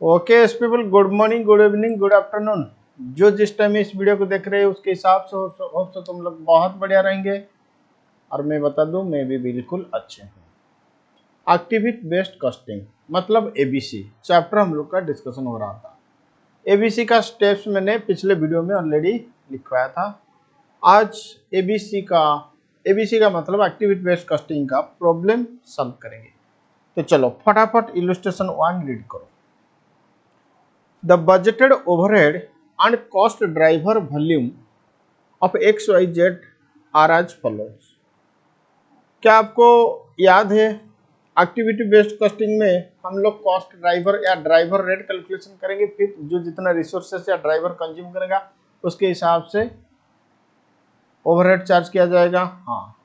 Okay people, good morning, good evening, good afternoon. जो जिस time इस वीडियो को देख रहे हैं उसके हिसाब से होप से तुम लोग बहुत बढ़िया रहेंगे। और मैं बता दूं, मैं भी बिल्कुल अच्छे हूँ। एक्टिविटी बेस्ड कॉस्टिंग मतलब एबीसी चैप्टर हम लोग का डिस्कशन हो रहा था। एबीसी का स्टेप्स मैंने पिछले वीडियो में ऑलरेडी लिखवाया था। आज एबीसी का मतलब एक्टिविटी बेस्ड कॉस्टिंग का प्रॉब्लम सॉल्व करेंगे। तो चलो फटाफट इलस्ट्रेशन 1 रीड करो। The budgeted overhead and cost driver volume of XYZ are as follows। क्या आपको याद है एक्टिविटी बेस्ड कॉस्टिंग में हम लोग कॉस्ट ड्राइवर या ड्राइवर रेट कैलकुलेशन करेंगे, फिर जो जितना रिसोर्सेस या ड्राइवर कंज्यूम करेगा उसके हिसाब से ओवरहेड चार्ज किया जाएगा। हाँ,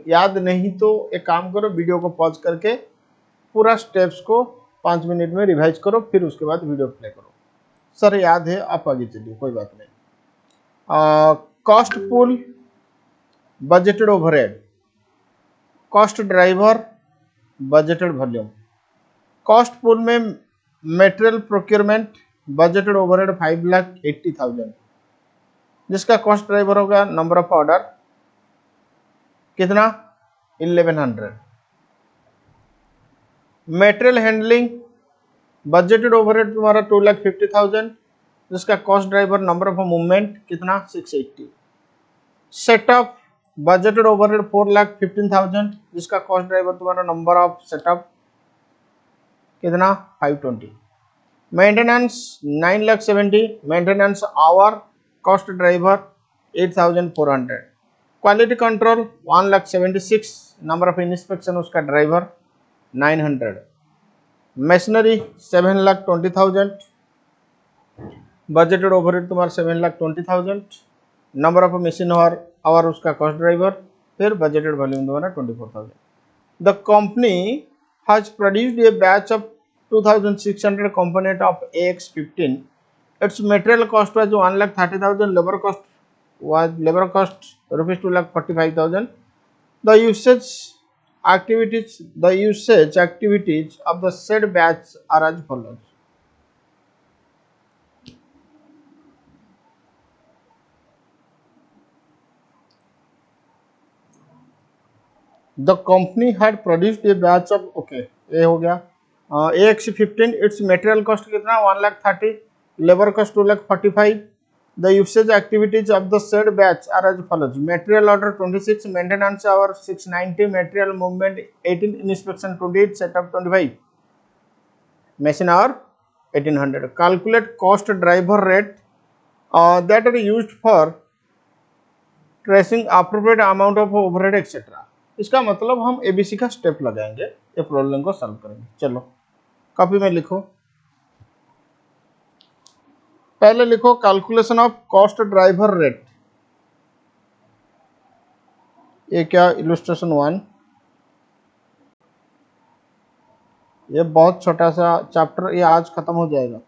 याद नहीं तो एक काम करो, वीडियो को पॉज करके पूरा स्टेप्स को 5 मिनट में रिवाइज करो, फिर उसके बाद वीडियो प्ले करो। सर याद है, आप आगे चलिए, कोई बात नहीं। Cost pool, budgeted overhead, cost driver, budgeted volume. Cost pool में मटेरियल प्रोक्योरमेंट, बजटेड ओवरहेड 5,80,000, जिसका कॉस्ट ड्राइवर होगा नंबर ऑफ ऑर्डर कितना 1100। मटेरियल हैंडलिंग बजटेड ओवरहेड तुम्हारा 2,50,000, जिसका cost driver number of movement कितना 680। सेटअप बजटेड ओवरहेड 4,15,000, जिसका cost driver तुम्हारा number of setup कितना 520। Maintenance 9,70,000, maintenance hour cost driver 8,400। Quality control 1,76,000, number of inspection उसका driver 900। Machinery 7,20,000, budgeted overhead तुम्हारा 7,20,000, number of machine और उसका कॉस्ट ड्राइवर, फिर budgeted volume तुम्हारा 24,000। The company has produced a batch of 2,600 component of AX15। It's material cost was 1,30,000, labour cost rupees 2,45,000। The usage activities of the said batch are as follows। The company had produced a batch of ये हो गया AX15। It's material cost कितना 1,30,000, labour cost 2,45,000। The usage activities of the said batch are as follows। material order 26, maintenance hour 690, material movement 18, inspection 28, setup 25, machine hour 1800। calculate cost driver rate that are used for tracing appropriate amount of overhead etc। इसका मतलब हम ABC का step लगाएंगे, ये problem को solve करेंगे। चलो copy में लिखो, पहले लिखो calculation of cost driver rate. ये क्या इलस्ट्रेशन 1, ये बहुत छोटा सा चैप्टर, ये आज खत्म हो जाएगा।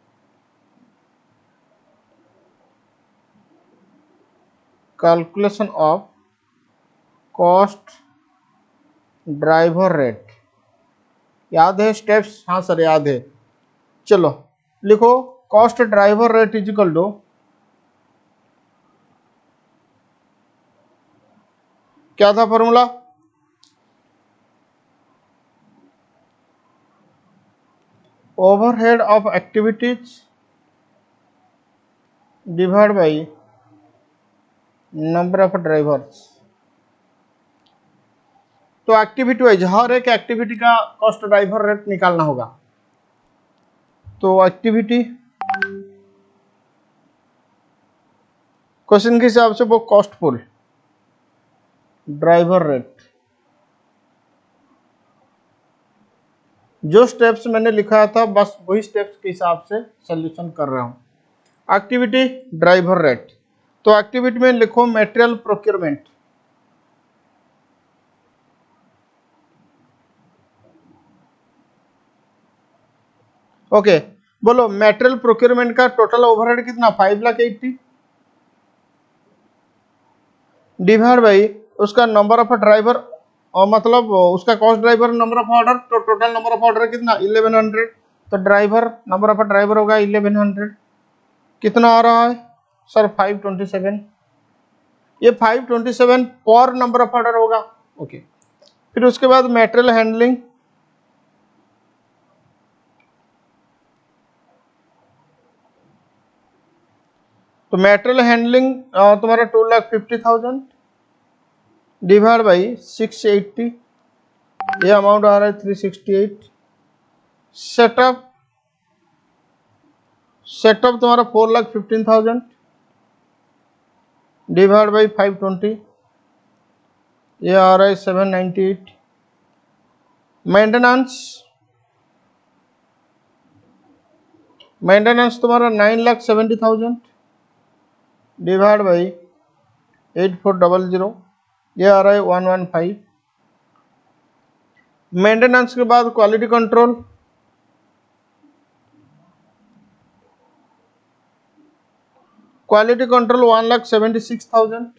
Calculation of cost driver rate, याद है स्टेप्स? हाँ सर याद है। चलो लिखो, cost driver rate is equal to क्या था formula? Overhead of activities divide by number of drivers. तो एक्टिविटी वाइज हर एक एक्टिविटी का कॉस्ट ड्राइवर रेट निकालना होगा। तो एक्टिविटी क्वेश्चन के हिसाब से वो कॉस्ट पुल ड्राइवर रेट, जो स्टेप्स मैंने लिखा था बस वही स्टेप्स के हिसाब से सॉल्यूशन कर रहा हूं। एक्टिविटी ड्राइवर रेट, तो एक्टिविटी में लिखो मटेरियल प्रोक्योरमेंट, ओके बोलो मटेरियल प्रोक्योरमेंट का टोटल ओवरहेड कितना 5,80,000 डिवाइड बाई उसका नंबर ऑफ ड्राइवर और मतलब उसका cost driver number of order, तो टोटल नंबर ऑफ ऑर्डर कितना 1100। तो ड्राइवर नंबर ऑफ ड्राइवर होगा 1100। कितना आ रहा है सर 527। ये 527 पर नंबर ऑफ ऑर्डर होगा। ओके, फिर उसके बाद मटेरियल हैंडलिंग, तो मटेरियल हैंडलिंग तुम्हारा 2,50,000 डिवाइड बाई 680, ये अमाउंट आ रहा है 368। सेटअप तुम्हारा 4,15,000 डिवाइड बाई 520, ये आ रहा है 798। मेंटेनेंस तुम्हारा 9,70,000 डिवाइड बाई 8400, ये आ रहा है 115। मेंटेनेंस के बाद quality control, quality control 1,76,000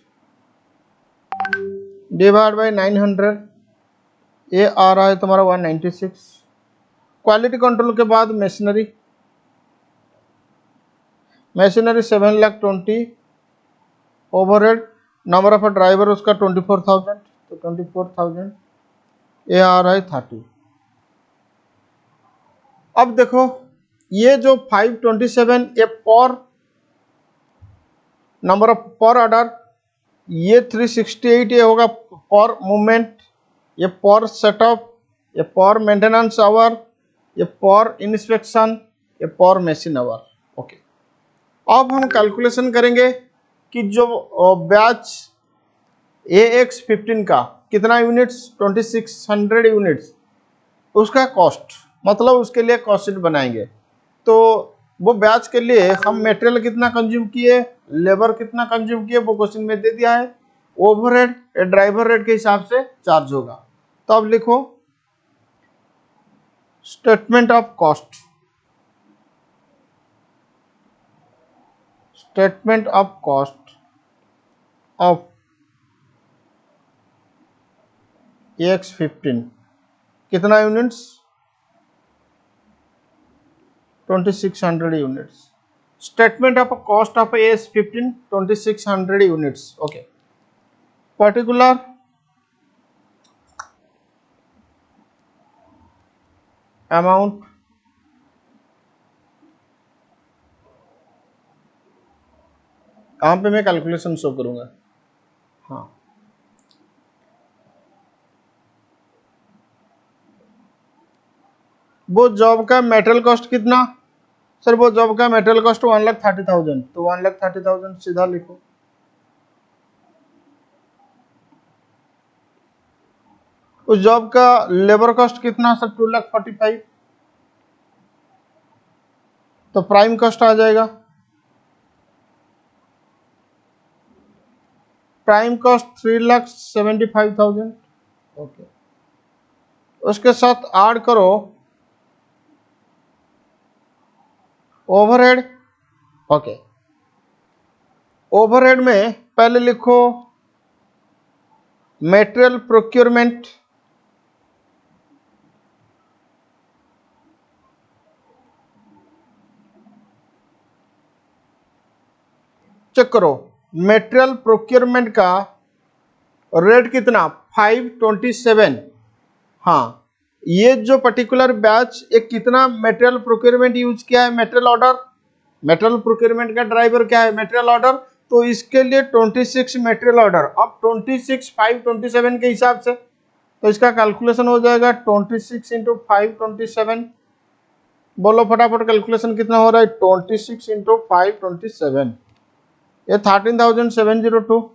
divide by 900, ये आ रहा है तुम्हारा 196। क्वालिटी कंट्रोल के बाद machinery 7,20,000, overhead number of driver उसका 24,000, तो 24,000, ये आ रहा है 30। अब देखो ये जो 527 ये पर नंबर ऑफ पर ऑर्डर, ये 368 ये होगा पर मूवमेंट, ये पर सेटअप, ये पर मेंटेनेंस आवर, ये पर इंस्पेक्शन, ये पर मशीन आवर। ओके, अब हम कैलकुलेशन करेंगे कि जो बैच AX15 का कितना यूनिट्स 2600 यूनिट्स, उसका कॉस्ट, मतलब उसके लिए कॉस्ट शीट बनाएंगे। तो वो बैच के लिए हम मटेरियल कितना कंज्यूम किए, लेबर कितना कंज्यूम किए, वो क्वेश्चन में दे दिया है। ओवरहेड ड्राइवर रेट के हिसाब से चार्ज होगा। तो अब लिखो statement of cost, statement of cost of AX15 कितना units 2600 units. Statement of cost of AX15 2600 units. Okay, particular amount कहाँ पे मैं कैलकुलेशन शो करूंगा, हाँ वो जॉब का मेटेरियल कॉस्ट कितना, सर वो जॉब का मेटेरियल कॉस्ट 1,30,000, तो 1,30,000 सीधा लिखो। उस जॉब का लेबर कॉस्ट कितना सर 2,45,000, तो प्राइम कॉस्ट आ जाएगा, प्राइम कॉस्ट 3,75,000। ओके, उसके साथ ऐड करो ओवरहेड। ओके, ओवरहेड में पहले लिखो मटेरियल प्रोक्योरमेंट, चेक करो मटेरियल प्रोक्योरमेंट का रेट कितना 527। हाँ, ये जो पर्टिकुलर बैच एक कितना मटेरियल प्रोक्योरमेंट यूज किया है, मटेरियल ऑर्डर, मटेरियल प्रोक्योरमेंट का ड्राइवर क्या है मटेरियल ऑर्डर, तो इसके लिए 26 मटेरियल ऑर्डर। अब 26 527 के हिसाब से तो इसका कैलकुलेशन हो जाएगा 26 इंटू 527। बोलो फटाफट कैलकुलेशन कितना हो रहा है 26 इंटू 527, ये 13,702।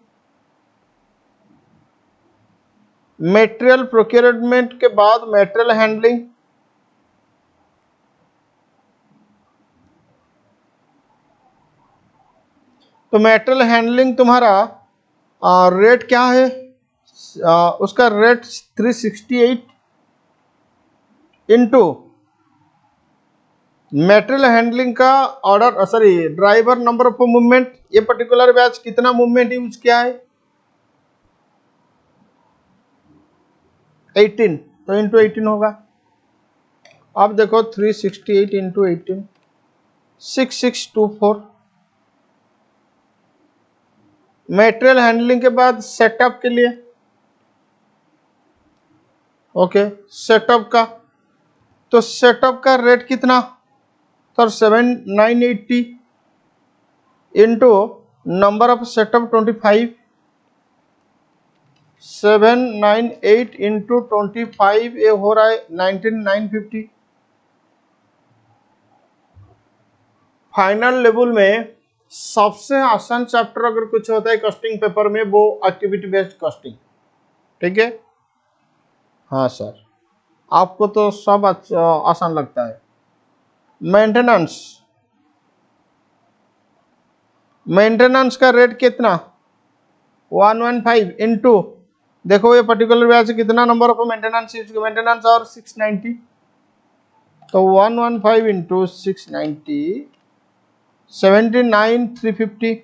मटेरियल प्रोक्योरमेंट के बाद मटेरियल हैंडलिंग, तो मटेरियल हैंडलिंग तुम्हारा रेट क्या है, उसका रेट 368 इंटू मटेरियल हैंडलिंग का order, sorry driver number of movement, ये पर्टिकुलर बैच कितना मूवमेंट यूज किया है 18, तो इंटू 18 होगा। अब देखो 368 इंटू 18 6624। मेटेरियल हैंडलिंग के बाद सेटअप के लिए, ओके सेटअप का, तो सेटअप का रेट कितना, तो 7980 into number of setup 25, 798 into 25 ये हो रहा है 19950। फाइनल लेवल में सबसे आसान चैप्टर अगर कुछ होता है कॉस्टिंग पेपर में वो एक्टिविटी बेस्ड कॉस्टिंग, ठीक है। हाँ सर, आपको तो सब आसान लगता है। मेंटेनेंस, मेंटेनेंस का रेट कितना 115 इंटू, देखो ये पर्टिकुलर ब्याज कितना नंबर ऑफ मेंटेनेंस मेंटेनेंस और 690, तो 115 इंटू 690 79,350।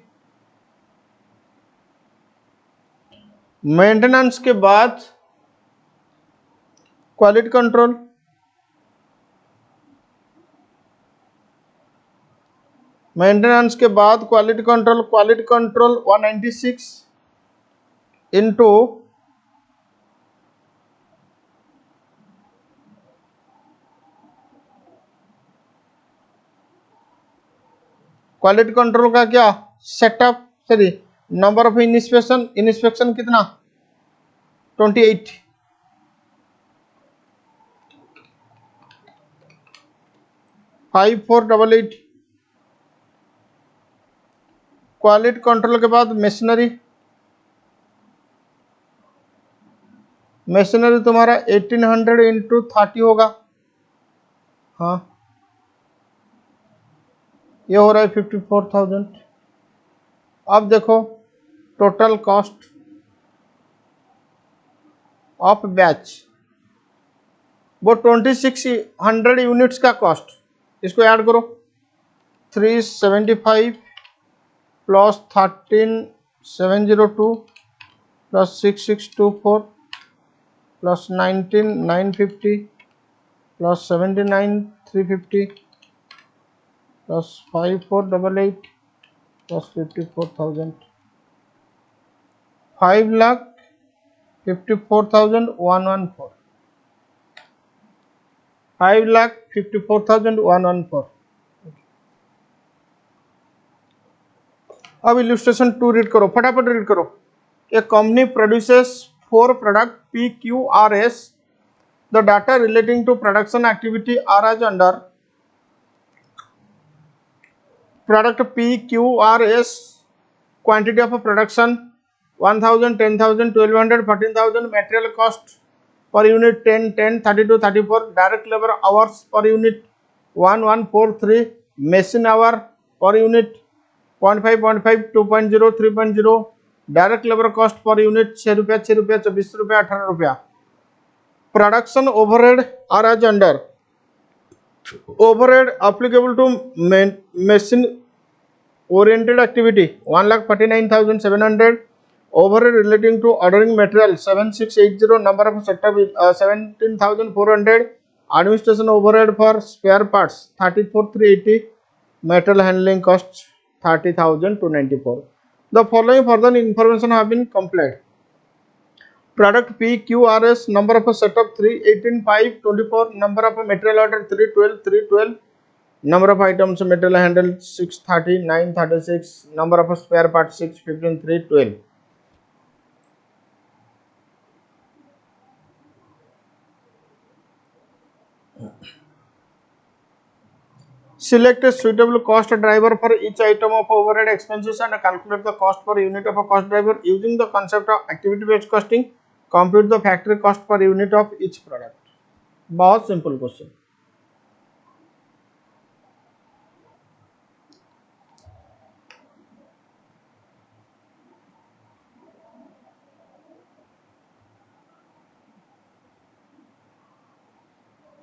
मेंटेनेंस के बाद क्वालिटी कंट्रोल, मेंटेनेंस के बाद quality control 196 into quality control का क्या setup, sorry number of inspection, inspection कितना 28, 5488। क्वालिटी कंट्रोल के बाद मशीनरी, मशीनरी तुम्हारा 1800 इंटू 30 होगा, हाँ ये हो रहा है 54,000। अब देखो टोटल कॉस्ट ऑफ बैच, वो 2600 यूनिट्स का कॉस्ट, इसको ऐड करो 375 plus 13702 plus 6624 plus 19950 plus 79350 plus 5488 plus 54,000, 5,54,114, 5,54,114। अब इलस्ट्रेशन 2 रीड करो, फटाफट रीड करो। A company produces 4 product PQRS, the data relating to production activity are as under product PQRS, quantity of production 1000, 10,000, 1200, 14,000, material cost per unit 10, 10, 32, 34, direct labor hours per unit 1143, machine hour per unit 0.5, 0.5, 2.0, 3.0, direct labor cost per unit 6 रुपया, 6 रुपया, 24 रुपया, 18 रुपया। Production overhead are as under overhead applicable to machine oriented activity 1,49,700, overhead relating to ordering material 7680, number of setup 17,400, administration overhead for spare parts 34,380, material handling cost 30,294. The following further information have been complied. Product PQRS, number of setup 3, 18, 5, 24, number of material order 3, 12, 3, 12, number of items material handled 630, 936, number of spare parts 6, 15, 3, 12. Select a suitable cost driver for each item of overhead expenses and calculate the cost per unit of a cost driver using the concept of activity based costing. Compute the factory cost per unit of each product. बहुत simple question.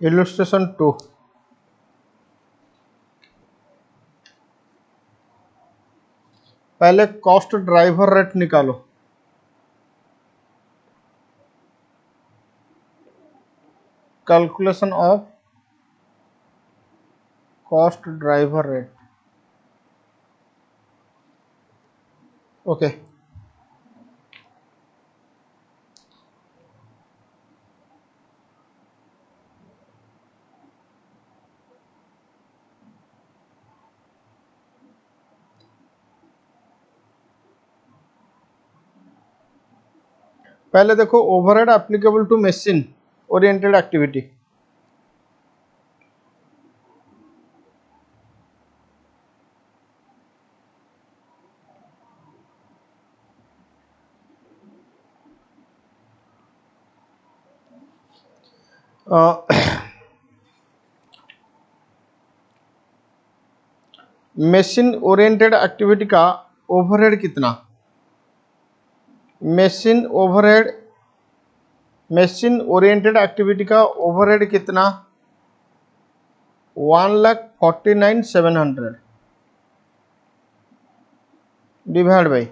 Illustration 2, पहले cost driver rate निकालो। Calculation of cost driver rate. Okay, पहले देखो overhead applicable to machine oriented activity. Machine oriented activity का overhead कितना? Machine overhead, machine oriented activity का overhead कितना? 1,49,700 divide by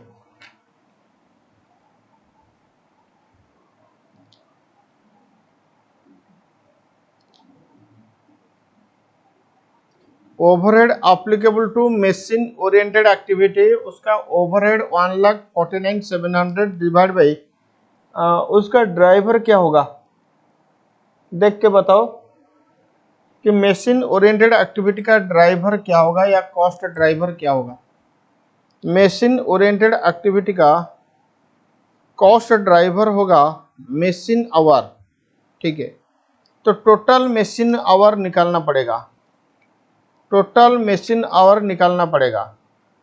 overhead applicable to machine oriented activity, उसका overhead 1,49,700 divide by उसका driver क्या होगा? देख के बताओ कि मशीन ओरिएंटेड एक्टिविटी का ड्राइवर क्या होगा या कॉस्ट ड्राइवर क्या होगा। मशीन ओरिएंटेड एक्टिविटी का कॉस्ट ड्राइवर होगा मशीन आवर। ठीक है, तो टोटल मशीन आवर निकालना पड़ेगा, टोटल मशीन आवर निकालना पड़ेगा।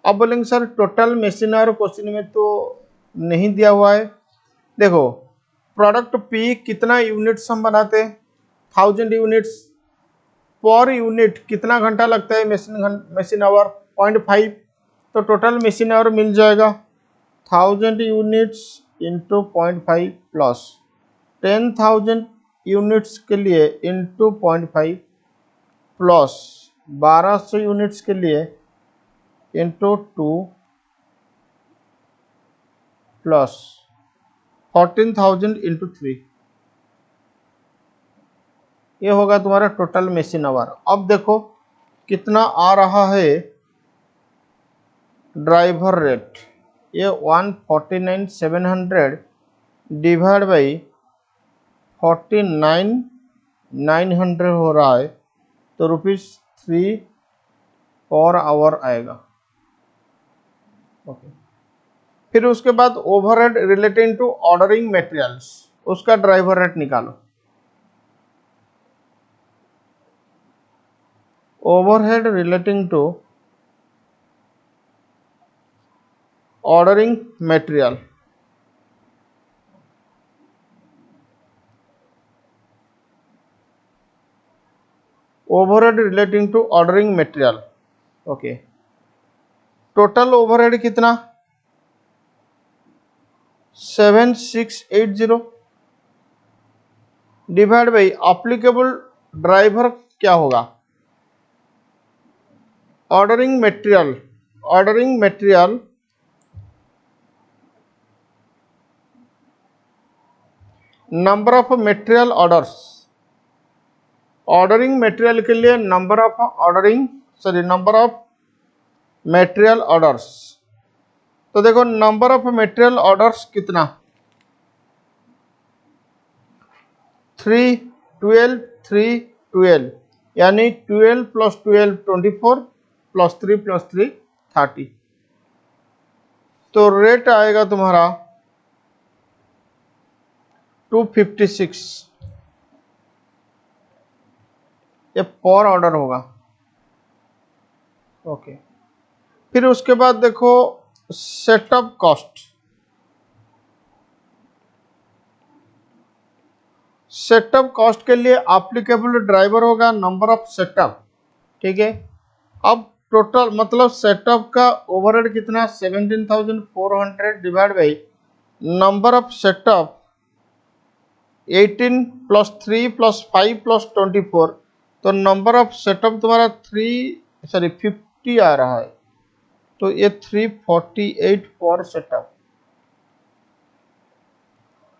अब बोलेंगे sir total machine our question में तो नहीं दिया हुआ है। देखो प्रोडक्ट पी कितना यूनिट्स हम बनाते हैं? 1000 यूनिट्स। पर यूनिट कितना घंटा लगता है? मशीन आवर 0.5, तो टोटल मशीन आवर मिल जाएगा 1000 यूनिट्स इंटू 0.5 प्लस 10,000 यूनिट्स के लिए इंटू 0.5 प्लस 1200 यूनिट्स के लिए इंटू 2 प्लस 14,000 इंटू 3, ये होगा तुम्हारा टोटल मशीन आवर। अब देखो कितना आ रहा है ड्राइवर रेट, ये 149,700 डिवाइड बाई 49,900 हो रहा है, तो ₹3 पर आवर आएगा। ओके, फिर उसके बाद overhead relating to ordering materials, उसका ड्राइवर रेट निकालो। Overhead relating to ordering material, overhead relating to ordering material. Okay, total overhead कितना? 7680 डिवाइड बाई एप्लीकेबल ड्राइवर क्या होगा? Ordering material, ordering material number of material orders, ordering material के लिए number of ordering number of material orders. तो देखो number of material orders कितना? 3 12 3 12, यानी 12 plus 12 24 plus 3 30, तो रेट आएगा तुम्हारा 256, ये पर ऑर्डर होगा। ओके, फिर उसके बाद देखो सेटअप कॉस्ट, सेटअप कॉस्ट के लिए एप्लीकेबल ड्राइवर होगा नंबर ऑफ सेटअप। ठीक है, अब टोटल मतलब सेटअप का ओवरहेड कितना? 17,400 divide by number of setup 18 plus 3 plus 5 plus 24, तो नंबर ऑफ सेटअप तुम्हारा 50 आ रहा है, तो ये 348 पर सेटअप।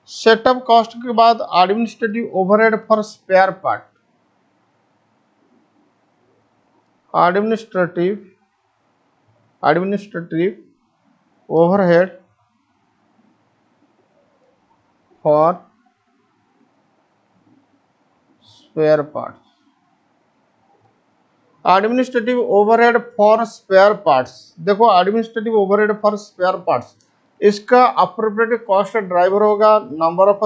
सेटअप कॉस्ट के बाद administrative overhead for spare part, administrative overhead for spare parts. Administrative overhead for spare parts, देखो administrative overhead for spare parts, इसका अप्रोप्रिएट कॉस्ट ड्राइवर होगा number of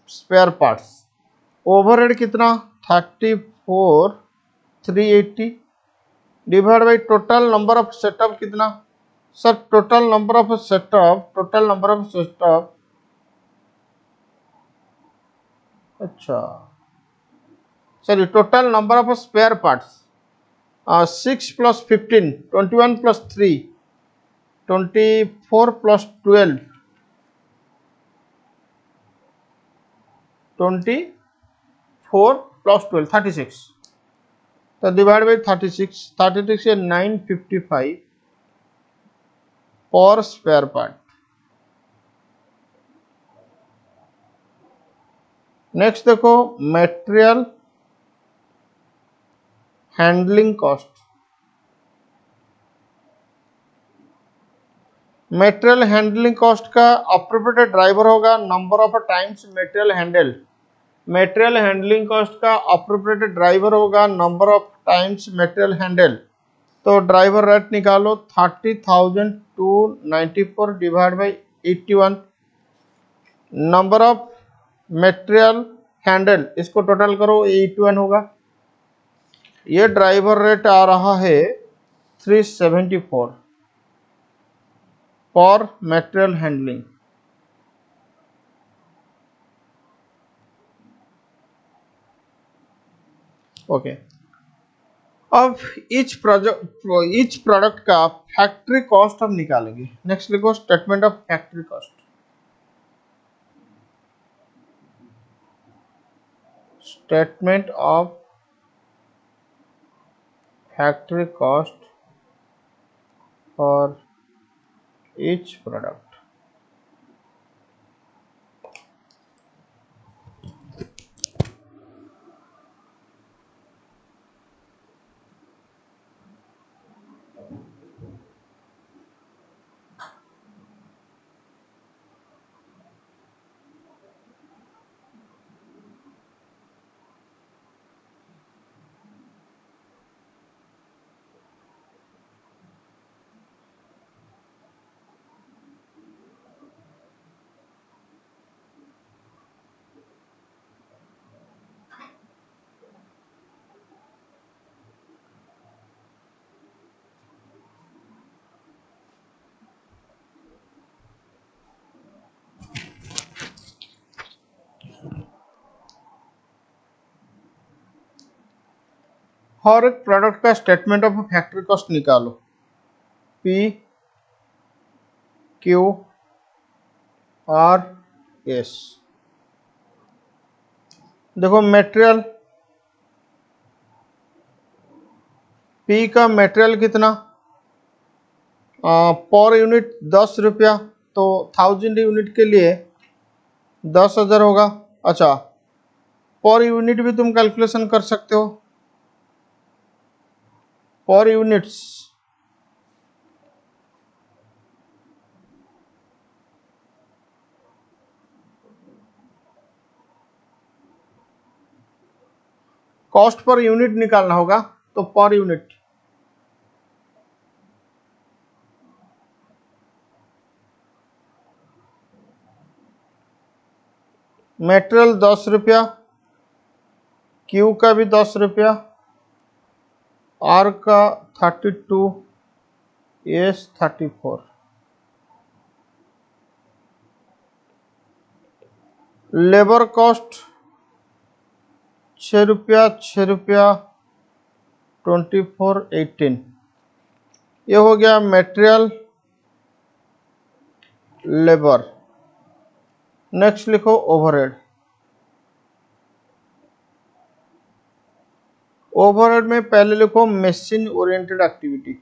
spare parts. Overhead कितना 34,380 divide by total number of setup कितना sir, total number of setup, अच्छा sorry, total number of spare parts 6 + 15 21 + 3 24 + 12 24 + 12 36, तो divide by 36 है 955 पर spare part. Next देखो material handling cost. Material handling cost का appropriate driver होगा number of times material handle. Material handling cost का appropriate driver होगा number of times material handle. तो driver rate निकालो 30,294 divide by 81 number of material handle, इसको total करो 81 होगा। ये ड्राइवर रेट आ रहा है 374 फॉर मटेरियल हैंडलिंग। ओके, अब ईच प्रोडक्ट का फैक्ट्री कॉस्ट हम निकालेंगे। नेक्स्ट लिखो statement of factory cost. Statement of factory cost for each product. हर एक प्रोडक्ट का स्टेटमेंट ऑफ फैक्ट्री कॉस्ट निकालो। P Q R S। देखो मटेरियल, P का मटेरियल कितना पर यूनिट 10 रुपया, तो 1000 यूनिट के लिए 10,000 होगा। अच्छा, पर यूनिट भी तुम कैलकुलेशन कर सकते हो, पर यूनिट्स कॉस्ट पर यूनिट निकालना होगा, तो पर यूनिट मटेरियल 10 रुपया, Q का भी 10 रुपया, R का 32, S 34। लेबर कॉस्ट 6 रुपया 6 रुपया 24 18। ये हो गया मटेरियल लेबर। नेक्स्ट लिखो ओवरहेड। ओवरहेड में पहले लिखो machine oriented activity.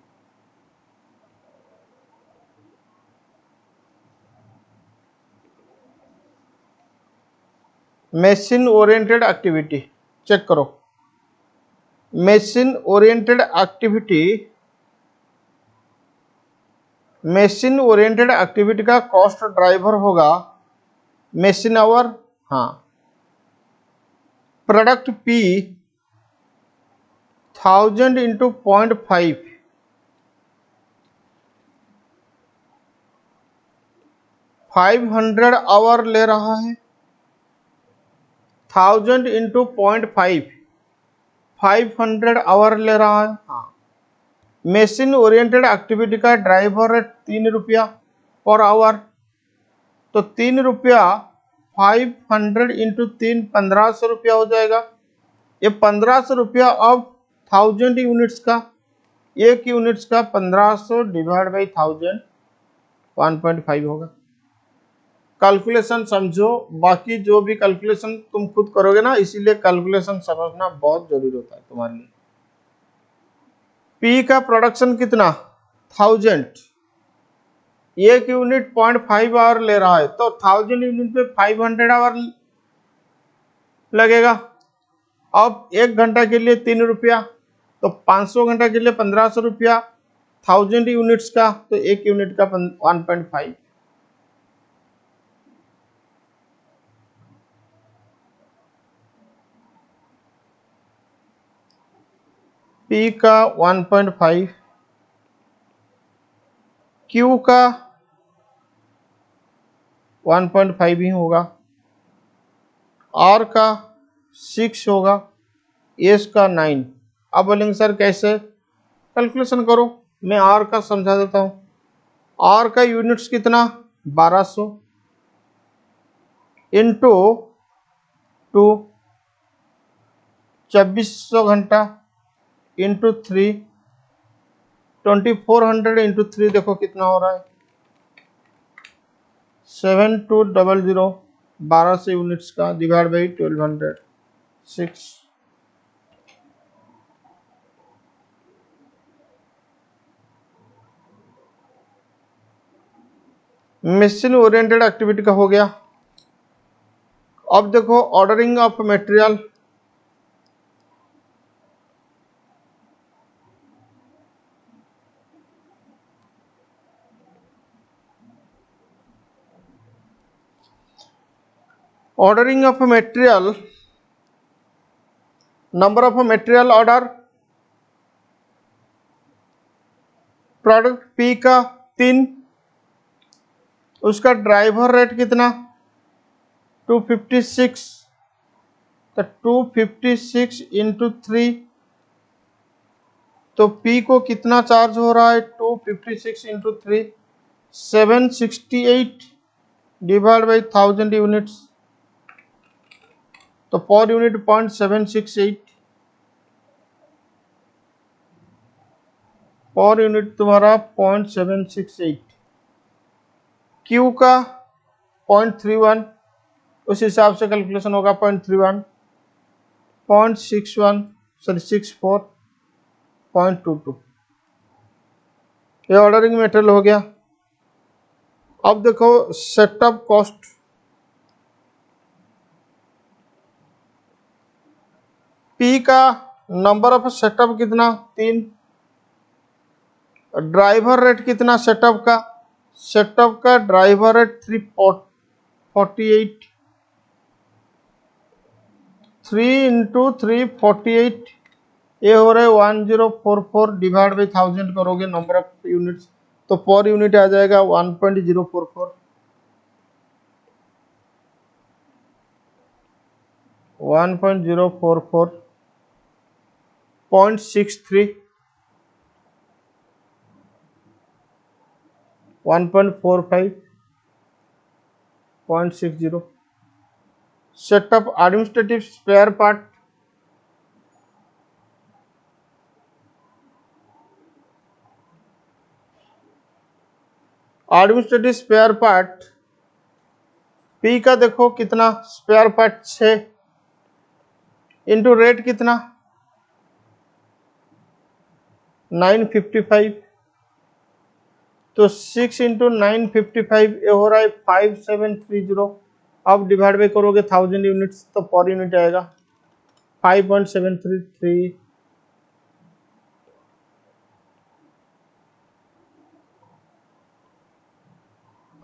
Machine oriented activity check करो। मशीन ओरिएंटेड एक्टिविटी का कॉस्ट ड्राइवर होगा मशीन आवर, हाँ, प्रोडक्ट पी 1000 इंटू 0.5, 500 आवर ले रहा है, 1000 इंटू 0.5, 500 आवर ले रहा है, हाँ। मशीन ओरिएंटेड एक्टिविटी का ड्राइवर रेट 3 रुपया पर आवर, तो 3 रुपया 500 इंटू 3 1500 रुपया हो जाएगा। ये 1500 रुपया अब 1000 यूनिट्स का, एक यूनिट्स का 1500 डिवाइड बाई 1000 1.5 होगा। कैलकुलेशन समझो, बाकी जो भी कैलकुलेशन तुम खुद करोगे ना, इसीलिए कैलकुलेशन समझना बहुत जरूरी होता है तुम्हारे लिए। पी का प्रोडक्शन कितना 1000, एक यूनिट 0.5 आवर ले रहा है, तो 1000 यूनिट पे 500 आवर लगेगा। अब 1 घंटा के लिए 3 रुपया, तो 500 घंटा के लिए 1500 रुपया, 1000 यूनिट्स का, तो एक यूनिट का 1.5। पी का 1.5, क्यू का 1.5 ही होगा, आर का 6 होगा, एस का 9। अब बोलेंगे सर कैसे, कैलकुलेशन करो, मैं आर का समझा देता हूं। आर का यूनिट्स कितना 1200 इंटू 2, 2400 घंटा इंटू 3, 2400 इंटू 3 देखो कितना हो रहा है 7200, 1200 यूनिट्स का divide by 1200, 6। Machine oriented activity का हो गया। अब देखो ordering of material, ordering of material, number of material order, product P का 3, उसका ड्राइवर रेट कितना 256, तो 256 इंटू 3, तो पी को कितना चार्ज हो रहा है 256 इंटू 3, 768 डिवाइड बाई 1000 यूनिट्स, तो पर यूनिट 0.768, पर यूनिट तुम्हारा 0.768। क्यू का 0.31, उस हिसाब से कैलकुलेशन होगा 0.31, 0.61, सॉरी 64, 0.22। ये ऑर्डरिंग मटेरियल हो गया। अब देखो सेटअप कॉस्ट, पी का नंबर ऑफ सेटअप कितना 3, ड्राइवर रेट कितना सेटअप का ड्राइवर रेट 348, 3 इंटू 348, ये हो रहे 1044 डिवाइड बाई 1000 करोगे नंबर ऑफ यूनिट्स, तो पर यूनिट आ जाएगा 1.044, 1.044, 0.63, 1.45, 0.60। Setup administrative spare part, administrative spare part P का देखो कितना स्पेयर पार्ट 6 इंटू रेट कितना 955, तो 6 इंटू 955 ये हो रहा है 5730। अब डिवाइड बाई करोगे 1000 यूनिट्स, तो पर यूनिट आएगा 5.733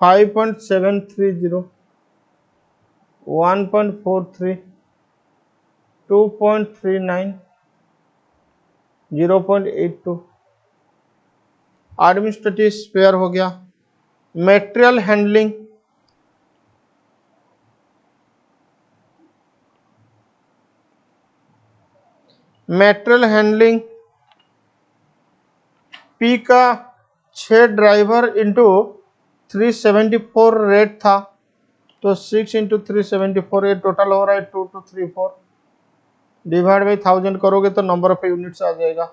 5.730, 1.43, 2.39, 0.82। एडमिनिस्ट्रेटिव स्पेयर हो गया। Material handling, material handling P का 6 ड्राइवर इंटू 374 रेट था, तो 6 इंटू 374, ये टोटल हो रहा है 2234, डिवाइड बाई 1000 करोगे तो नंबर ऑफ यूनिट्स आ जाएगा,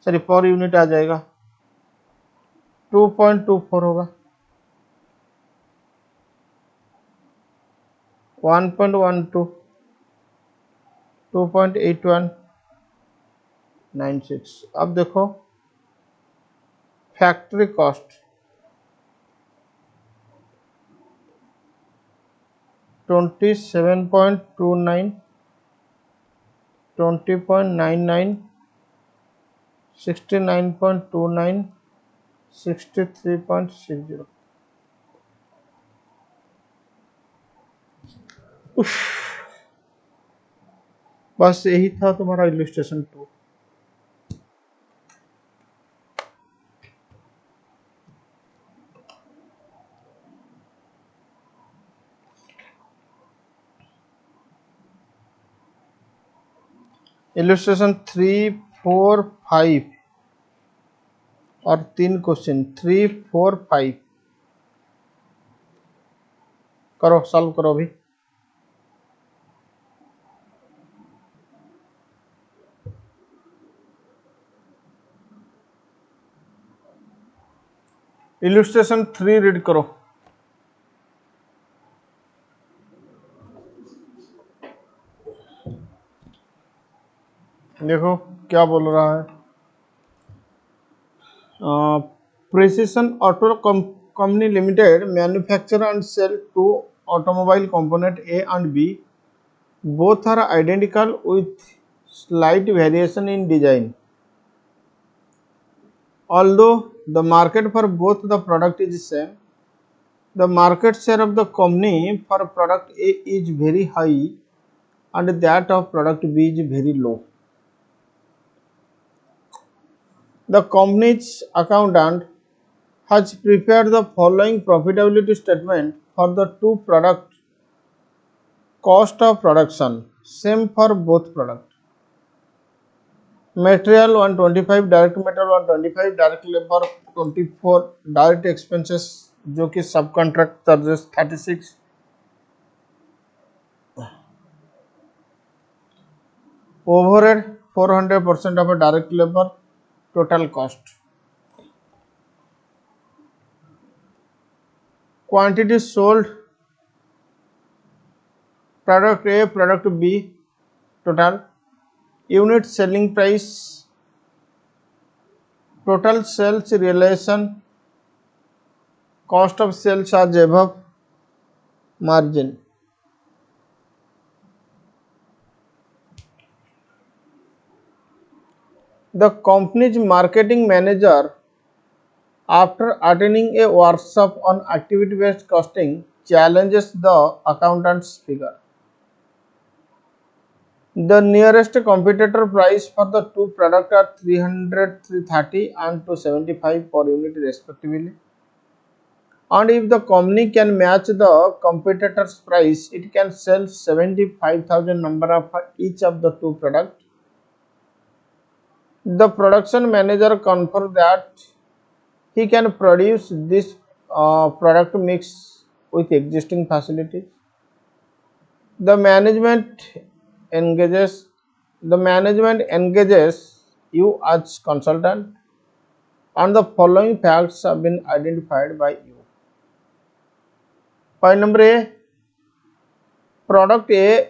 सॉरी पर यूनिट आ जाएगा, 2.24 होगा। 1.12, 2.81, 96। अब देखो फैक्ट्री कॉस्ट 27.29, 20.99, 69.29, 63.60। बस यही था तुम्हारा इलस्ट्रेशन 2। इलस्ट्रेशन 3, 4, 5 और 3 क्वेश्चन, 3, 4, 5 करो, सॉल्व करो अभी। इलस्ट्रेशन 3 रीड करो। देखो क्या बोल रहा है। Precision auto company limited manufacture and sell 2 automobile component A and B, both are identical with slight variation in design. Although the market for both the product is same, the market share of the company for product A is very high and that of product B is very low. The company's accountant has prepared the following profitability statement for the two product. Cost of production same for both product. Material 125, direct material 125, direct labor 24, direct expenses जो कि सब contract charges 36, overhead 400% of a direct labor, total cost. Quantity sold, product A, product B, total. Unit selling price, total sales realization, cost of sales as above, margin. The company's marketing manager, after attending a workshop on activity-based costing, challenges the accountant's figure. The nearest competitor price for the two products are 300, 330 and 275 per unit respectively. And if the company can match the competitor's price, it can sell 75,000 number of each of the two products. The production manager confirms that he can produce this product mix with existing facilities. The management engages you as consultant, and the following facts have been identified by you. Point number A, product A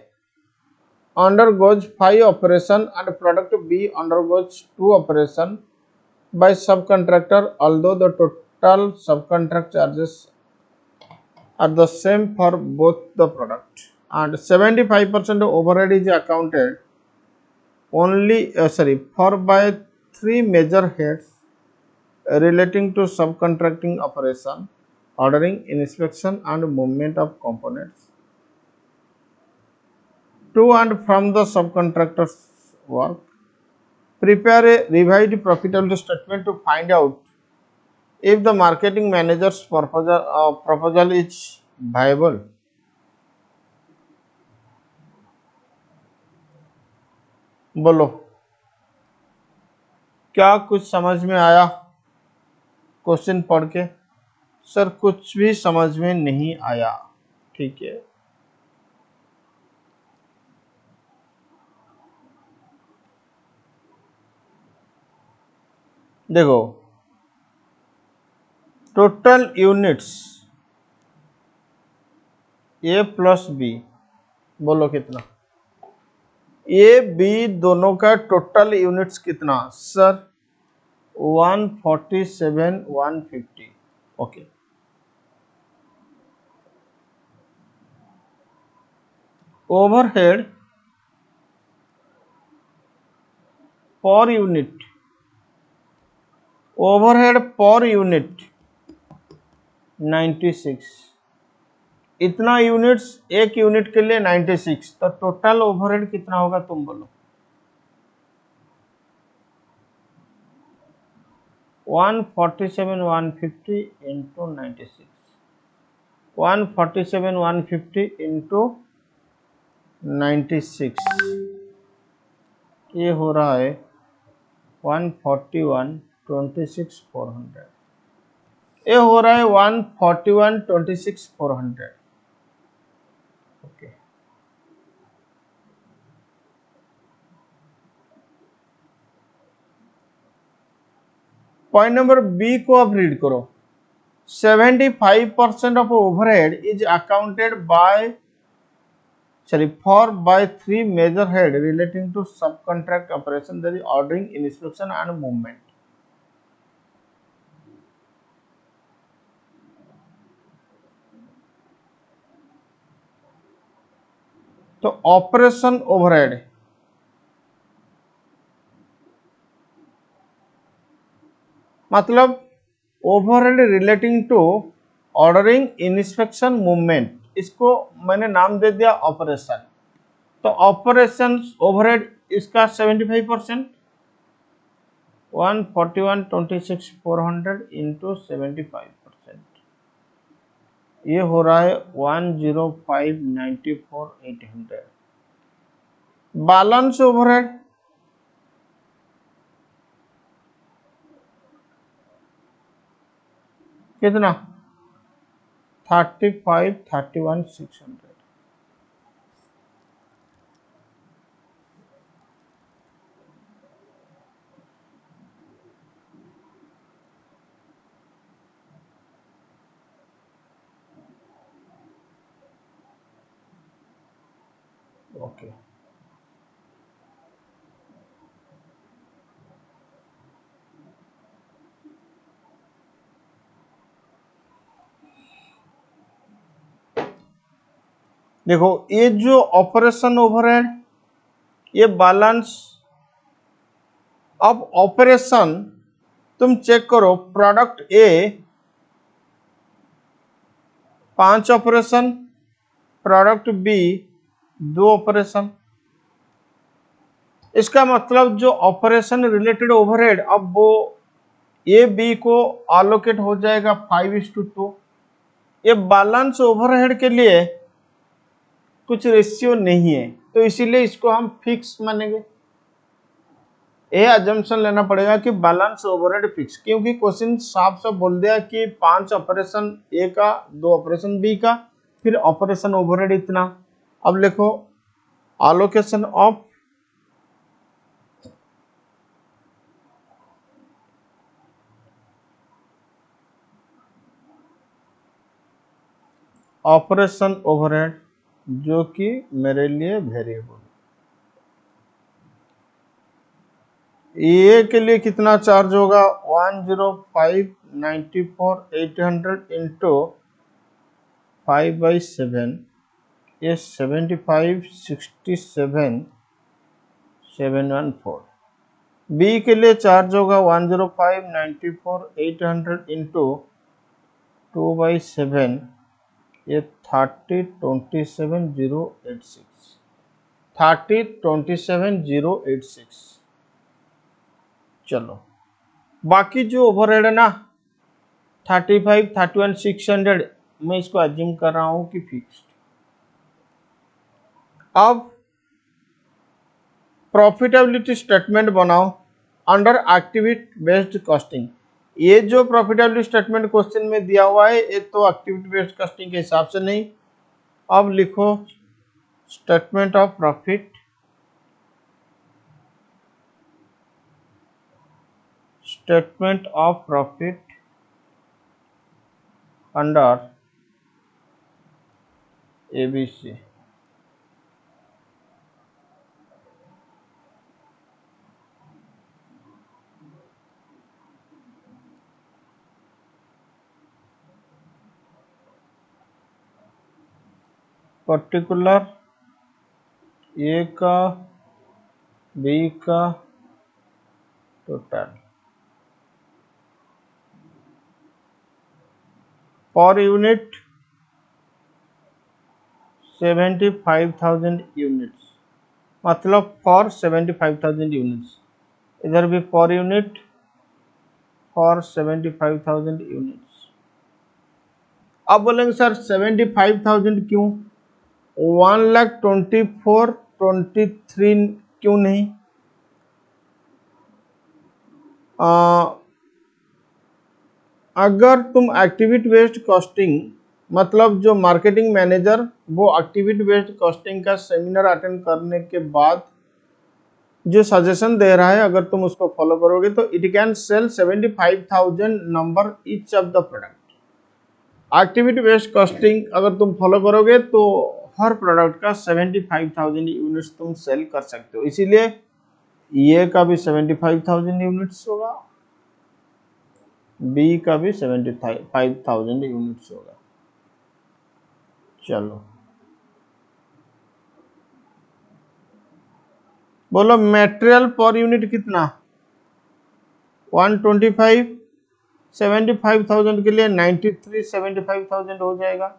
undergoes 5 operation and product B undergoes 2 operation by subcontractor, although the total subcontract charges are the same for both the product, and 75% overhead is accounted only for by 3 major heads relating to subcontracting operation, ordering, inspection and movement of components to and from the subcontractor's work, prepare a revised profitability statement to find out if the marketing manager's proposal is viable. बोलो, क्या कुछ समझ में आया question पढ़ के? Sir कुछ भी समझ में नहीं आया। ठीक है, देखो टोटल यूनिट्स ए प्लस बी, बोलो कितना? ए बी दोनों का टोटल यूनिट्स कितना? Sir 147 150। Okay, overhead per unit, overhead per unit 96, इतना यूनिट्स एक यूनिट के लिए 96, तो टोटल ओवरहेड कितना होगा तुम बोलो? 147 150 इंटू 96, 147 150 इंटू 96, ये हो रहा है 141 26 400, ये हो रहा है 141 26 400। ओके, पॉइंट नंबर बी को आप रीड करो। 75% of overhead is accounted by by three major head relating to subcontract operation, that is ordering, inspection and movement. तो ऑपरेशन ओवरहेड मतलब overhead relating to ordering, inspection, movement, इसको मैंने नाम दे दिया operation. तो ऑपरेशन ओवरहेड इसका 75%, 141 26 400 into 75%, ये हो रहा है 105 94 800। बैलेंस ओवरहेड कितना? 35 31 600। ओके, देखो ये जो ऑपरेशन ओवरहेड, ये बैलेंस। अब ऑपरेशन तुम चेक करो, product A 5 operation, product B 2 operation. इसका मतलब जो ऑपरेशन रिलेटेड ओवरहेड, अब वो ए बी को अलोकेट हो जाएगा 5:2। ये बैलेंस ओवरहेड के लिए कुछ रेशियो नहीं है, तो इसीलिए इसको हम फिक्स मानेंगे। ये अजम्पशन लेना पड़ेगा कि बैलेंस ओवरहेड फिक्स, क्योंकि क्वेश्चन साफ साफ बोल दिया कि 5 ऑपरेशन ए का, 2 ऑपरेशन बी का, फिर ऑपरेशन ओवरहेड इतना। अब लिखो एलोकेशन ऑफ ऑपरेशन ओवरहेड, जो कि मेरे लिए वेरिएबल। ए के लिए कितना चार्ज होगा? 105 94 800 इंटू 5/7, ये 75 67 714। बी के लिए चार्ज होगा 105 94 800 इंटू 2/7, ये 30,27,086, 30,27,086। चलो बाकी जो ओवरहेड है ना 35, 31, 600, मैं इसको अज्यूम कर रहा हूं कि फिक्स्ड। अब प्रॉफिटेबिलिटी स्टेटमेंट बनाओ अंडर एक्टिविटी बेस्ड कॉस्टिंग। ये जो प्रॉफिटेबिलिटी स्टेटमेंट क्वेश्चन में दिया हुआ है ये तो एक्टिविटी बेस्ड कॉस्टिंग के हिसाब से नहीं। अब लिखो statement of profit, statement of profit under ABC। Particular A का, बी का टोटल पर यूनिट 75,000 यूनिट्स, मतलब फॉर 75,000 यूनिट्स। इधर भी पर यूनिट फॉर 75,000 यूनिट्स। अब बोलेंगे सर 75,000 क्यों, 1,24,23 क्यों नहीं? अगर तुम एक्टिविटी बेस्ड कॉस्टिंग, मतलब जो मार्केटिंग मैनेजर वो एक्टिविटी बेस्ड कॉस्टिंग का सेमिनार अटेंड करने के बाद जो सजेशन दे रहा है अगर तुम उसको फॉलो करोगे तो it can sell 75,000 number each of the product. Activity based costing अगर तुम फॉलो करोगे तो हर प्रोडक्ट का 75,000 यूनिट्स तुम सेल कर सकते हो। इसीलिए ये का भी 75,000 यूनिट्स होगा, बी का भी 75,000 यूनिट्स होगा। चलो बोलो मटेरियल पर यूनिट कितना, 125, 75,000 के लिए 93 75,000 हो जाएगा।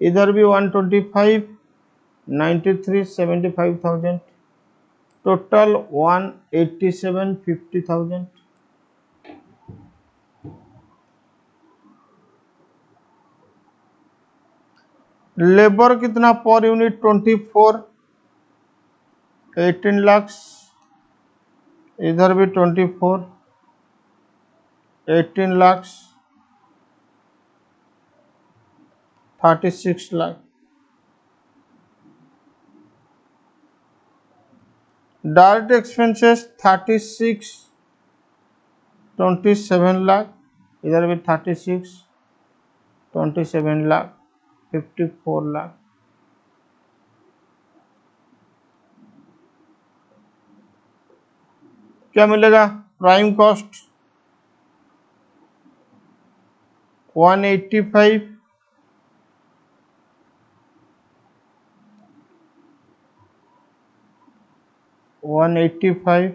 इधर भी 125, 93 75,000, टोटल 187 50,000। लेबर कितना पर यूनिट 24, 18 लाख। इधर भी 24, 18 लाख, 36 लाख। Direct expenses 36, 27 lakh. इधर भी 36, 27 लाख, 54 लाख। क्या मिलेगा, प्राइम कॉस्ट 185, 185,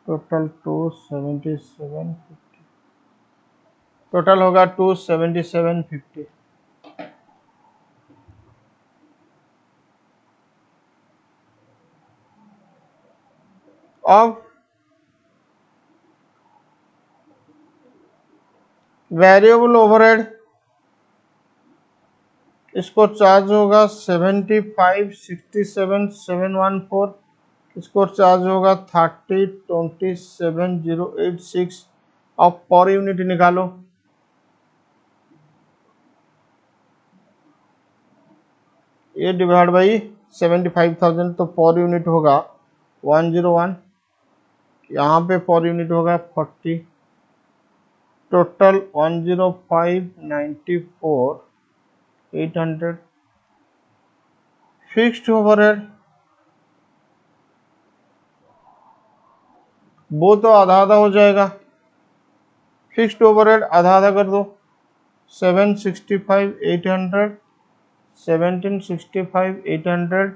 टोटल 27750, टोटल होगा 27750। अब वेरिएबल ओवरहेड, इसको चार्ज होगा 75, 67, 714, इसको चार्ज होगा 30, 27,086। अब पर यूनिट निकालो, ये डिवाइड बाई 75,000 तो पर यूनिट होगा 101, यहाँ पे पर यूनिट होगा 40, टोटल 105,94, 800। फिक्स्ड ओवरहेड वो तो आधा आधा हो जाएगा, फिक्स्ड ओवरहेड आधा आधा कर दो, 765, 800, 1765, 800।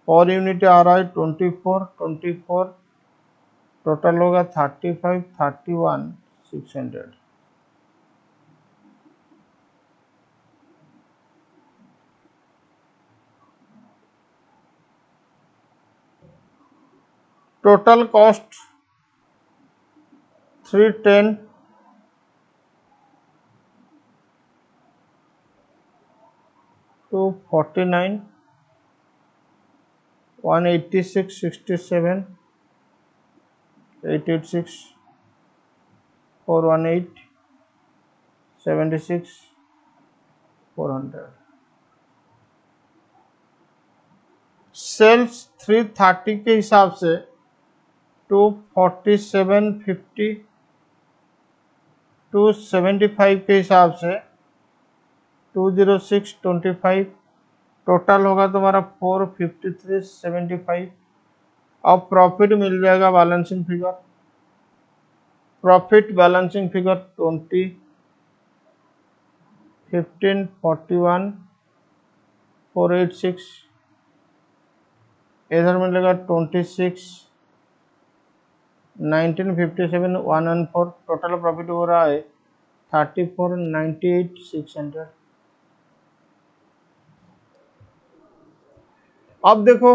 पर यूनिट आ रहा है 24, 24, टोटल होगा 35, 31, 600। Total cost 310, 249, 186, 67, 886, 418, 76, 400। सेल्स 330 के हिसाब से 247.50, 275 के हिसाब से 206.25, टोटल होगा तुम्हारा 453.75। अब प्रॉफिट मिल जाएगा balancing figure. Profit balancing figure 20, 15, 41, 486, इधर मिलेगा 26, 1957, 114। टोटल प्रॉफिट हो रहा है 34, 98, 600। अब देखो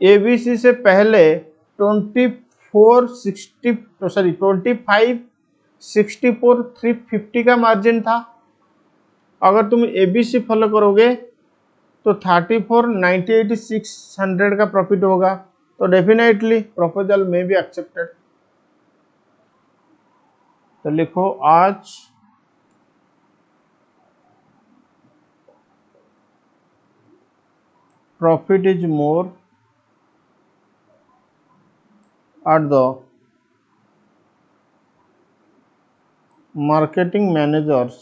एबीसी से पहले 2564 मार्जिन था। अगर तुम एबीसी फॉलो करोगे तो 34, 98, 600 का प्रॉफिट होगा। तो डेफिनेटली प्रपोजल में भी एक्सेप्टेड। तो लिखो आज profit is more at the marketing manager's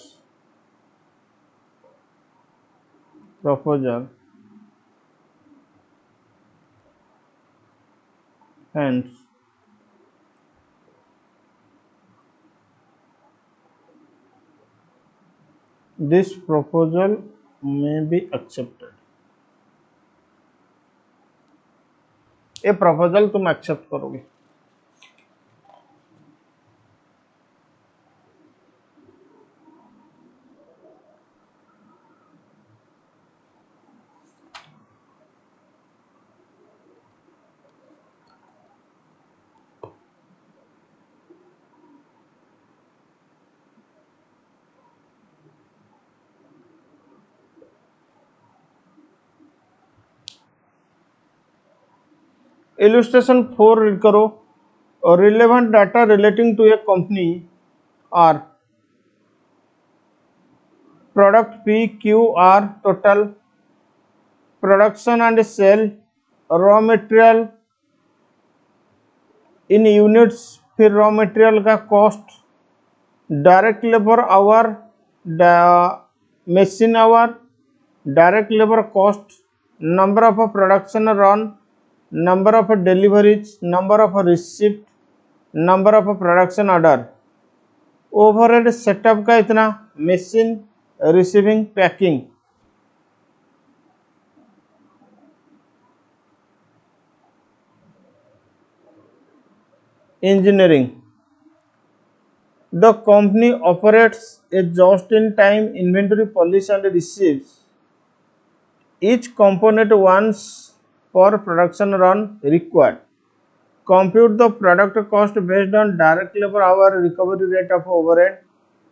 proposal, hence this proposal may be accepted। ये प्रपोजल तुम एक्सेप्ट करोगे। इलस्ट्रेशन 4 रीड करो। Relevant data relating to a company are product P Q R total production and sale raw material in units, फिर raw material का cost, direct labour hour, machine hour, direct labour cost, number of production run, number of deliveries, number of receipt, number of production order. Overhead setup का इतना, machine, receiving, packing. Engineering, the company operates A just in time inventory policy and receives each component once for production run required. Compute the product cost based on direct labor hour recovery rate of overhead.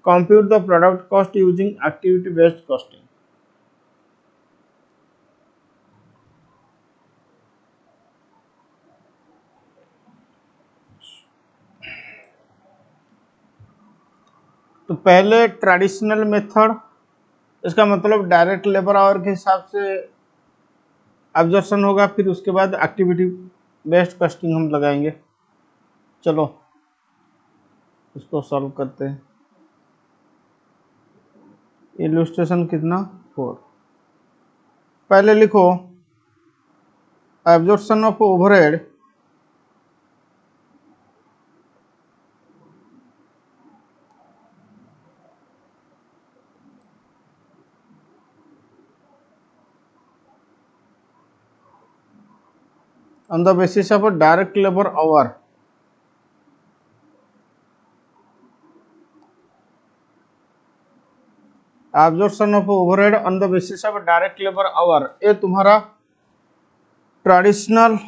Compute the product cost using activity based costing. तो पहले traditional method, इसका मतलब direct labour our के हिसाब से absorption होगा, फिर उसके बाद एक्टिविटी बेस्ड कॉस्टिंग हम लगाएंगे। चलो इसको सॉल्व करते हैं। इलस्ट्रेशन कितना 4। पहले लिखो absorption of overhead on the basis of a direct labor hour. Absorption of overhead on the basis of a direct labor hour, ये तुम्हारा traditional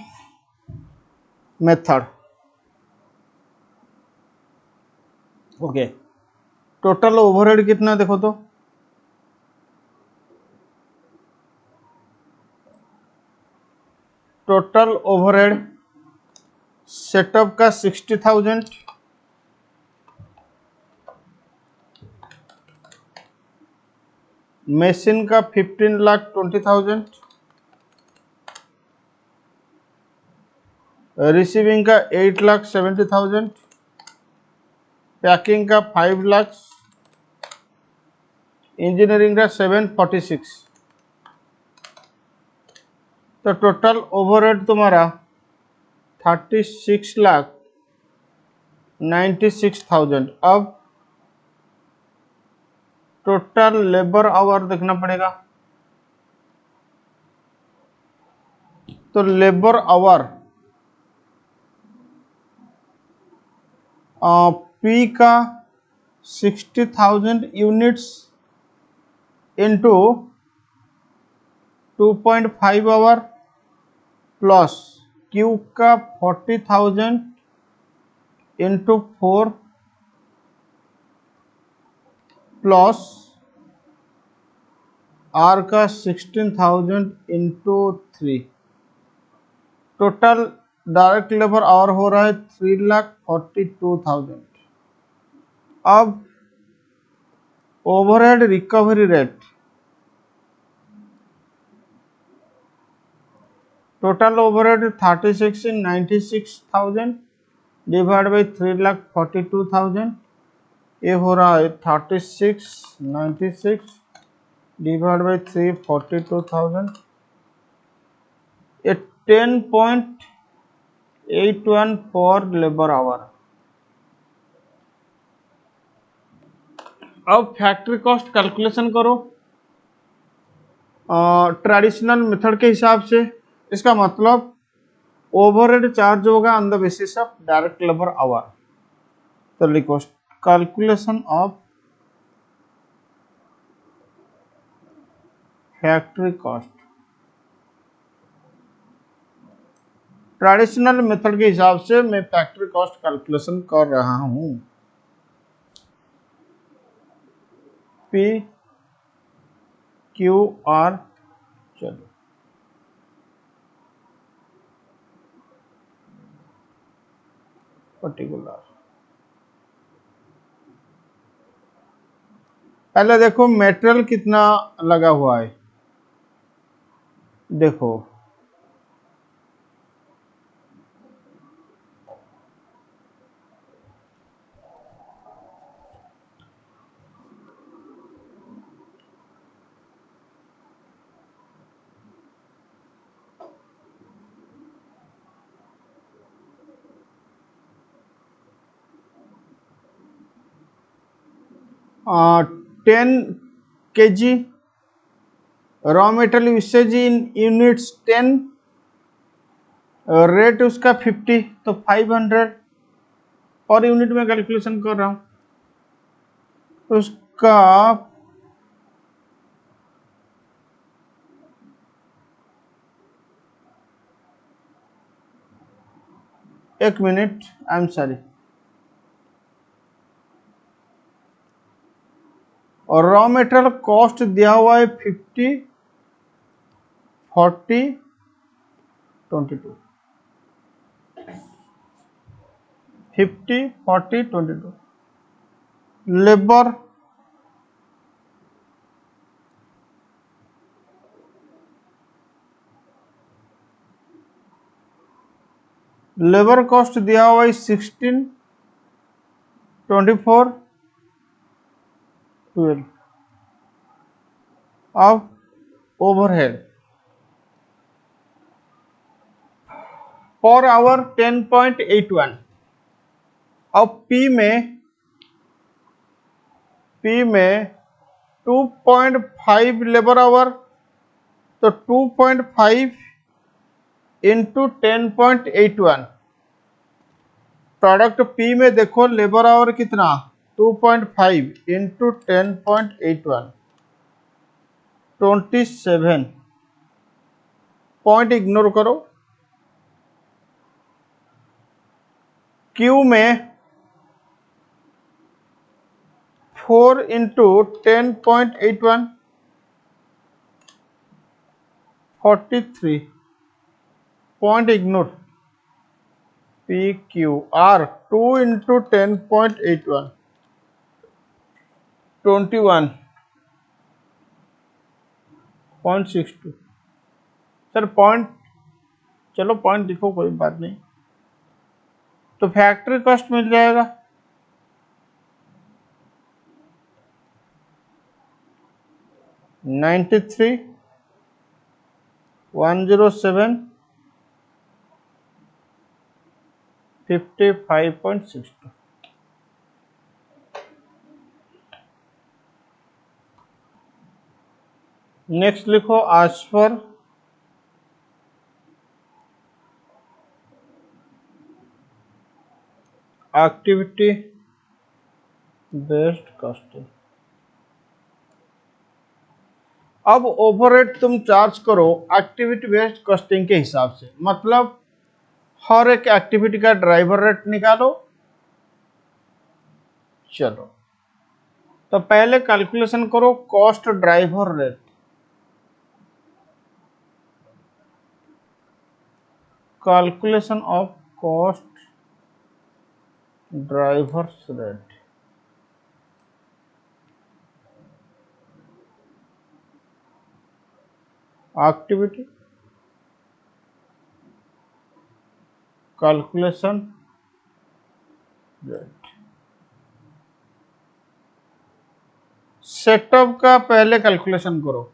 method. Okay, total overhead कितना देखो तो, टोटल ओवरहेड सेटअप का 60,000, machine का 15,20,000, receiving का 8,70,000, packing का 5 lakh, engineering का 746। तो टोटल ओवरहेड तुम्हारा 36,96,000। अब टोटल लेबर आवर देखना पड़ेगा। तो लेबर आवर पी का 60,000 units into 2.5 hour plus Q का 40,000 इंटू 4 प्लस आर का 16,000 इंटू 3। टोटल डायरेक्ट लेबर आवर हो रहा है 3,42,000। अब overhead recovery rate, total overhead 36,96,000 divide by 3,42,000, ये हो रहा है 36,96 डिवाइड बाई 3,42,000, ये 10.81 पर लेबर आवर। अब फैक्ट्री कॉस्ट कैलकुलेशन करो ट्रेडिशनल मेथड के हिसाब से। इसका मतलब ओवरहेड चार्ज होगा on the basis of direct labour our. तो लिखो calculation of factory cost. Traditional method के हिसाब से मैं फैक्ट्री कॉस्ट कैलकुलेशन कर रहा हूं। पी क्यू आर, चलो पर्टिकुलर, पहले देखो मेटेरियल कितना लगा हुआ है। देखो आ, 10 kg रॉ मेटेरियल यूसेज इन यूनिट्स 10, रेट उसका 50, तो 500 पर यूनिट में कैलकुलेशन कर रहा हूं। उसका एक मिनट, आई एम सॉरी, और रॉ मेटेरियल कॉस्ट दिया हुआ है 50, 40, 22, 50, 40, 22। लेबर लेबर कॉस्ट दिया हुआ है 16, 24, 12। अब ओवरहेड पर आवर 10.81। अब पी में 2.5 लेबर आवर, तो 2.5 इंटू 10.81। प्रोडक्ट पी में देखो लेबर आवर कितना 2.5 इंटू 10.81 27। पॉइंट इग्नोर करो। क्यू में 4 into 10.81 43। Point ignore. P Q are 2 into 10.81 21.62। Sir point, चलो पॉइंट लिखो कोई बात नहीं। तो फैक्ट्री कॉस्ट मिल जाएगा 93 107 55.62। नेक्स्ट लिखो आज पर एक्टिविटी बेस्ड कॉस्टिंग। अब ओवरहेड तुम चार्ज करो एक्टिविटी बेस्ड कॉस्टिंग के हिसाब से, मतलब हर एक एक्टिविटी का ड्राइवर रेट निकालो। चलो तो पहले कैलकुलेशन करो cost driver rate. Calculation of cost drivers rate. Activity calculation rate. Setup का पहले कैलकुलेशन करो।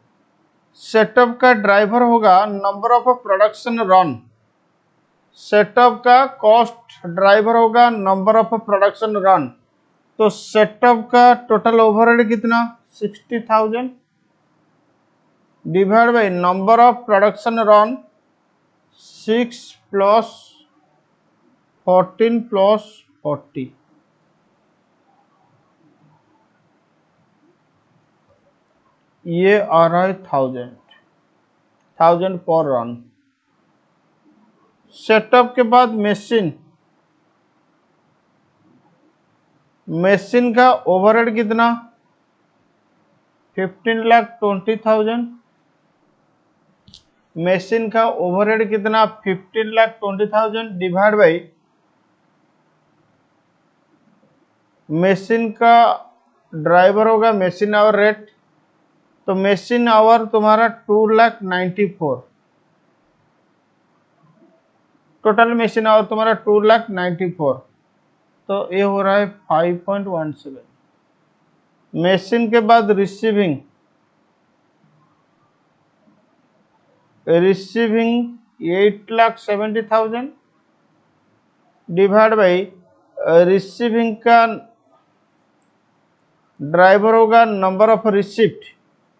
सेटअप का ड्राइवर होगा number of production run. Setup का कॉस्ट ड्राइवर होगा नंबर ऑफ प्रोडक्शन रन। तो सेटअप का टोटल ओवरहेड कितना 60,000 divide by number of production run 6 plus 14 plus 40। ये आ रहा है 1000 पर रन। सेटअप के बाद मशीन का ओवरहेड कितना 15,20,000। मशीन का ओवरहेड कितना 15,20,000 डिवाइड बाई मशीन का ड्राइवर होगा मशीन आवर रेट। तो मशीन आवर तुम्हारा 2,94,000। टोटल मशीन आवर तुम्हारा 2,94,000। तो ये हो रहा है 5.17। मशीन के बाद रिसीविंग 8,70,000 डिवाइड बाई रिसीविंग का ड्राइवर होगा number of receipt.